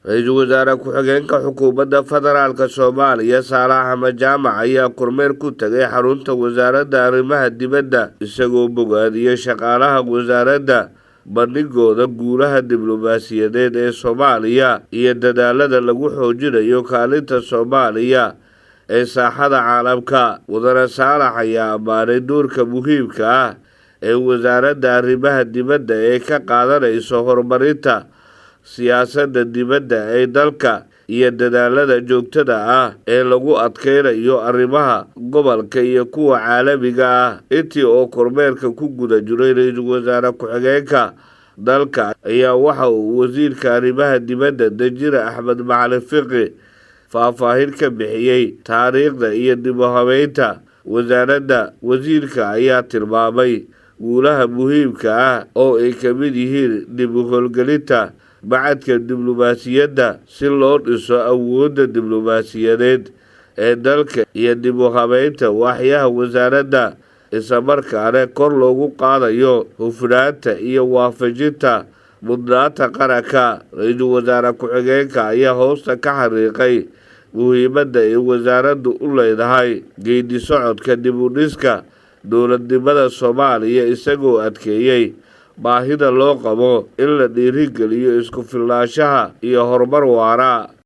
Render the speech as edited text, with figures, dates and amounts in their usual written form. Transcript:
Ra'iisul Wasaare Ku-xigeenka Xukuumadda Federaalka Soomaaliya Saalax Axmed Jaamac ayaa kormeer ku tagay xarunta Wasaaradda Arrimaha Dibadda isagoo bogaadiyay shaqaalaha wasaaradda bandhigooda guulaha diblomaasiyadeed ee Soomaaliya iyo dadaalada lagu xoojinayo kaalinta Soomaaliya ee saaxada caalamka. Mudane Saalax ayaa ammaanay doorka muhiimka ah ee wasaaradda arrimaha dibadda ee ka qaadanayso horumarinta siyaasadda dibadda ee dalka iyo dadaalada joogtada ah ee lagu adkeynayo arrimaha gobolka iyo kuwa caalamiga ah. Intii oo kormeerka ku guda jiray, Ra'iisul Wasaare Ku-xigeenka dalka ayaa waxa uu wasiirka arrimaha dibadda Danjire Axmed Macalin Fiqi faahfaahin ka bixiyay taariikhda iyo dib u habeynta wasaaradda. Wasiirka ayaa tilmaamay guulaha muhiimka ah oo ay ka mid yihiin dib u howlgelinta macadka diblomaasiyadda si loo dhiso awoodda diblomaasiyadeed ee dalka iyo dib u habeynta waaxyaha wasaaradda, isla markaana kor loogu qaadayo hufnaanta iyo waafajinta mudnaanta qaranka. Ra'iisul Wasaare Ku-xigeenka ayaa hoosta ka xariiqay muhiimadda ay wasaaraddu u leedahay geedi socodka dib u dhiska dowladnimada Soomaaliya, isagoo adkeeyay baahida loo qabo in la dhiirigeliyo isku filnaanshaha iyo horumar waara.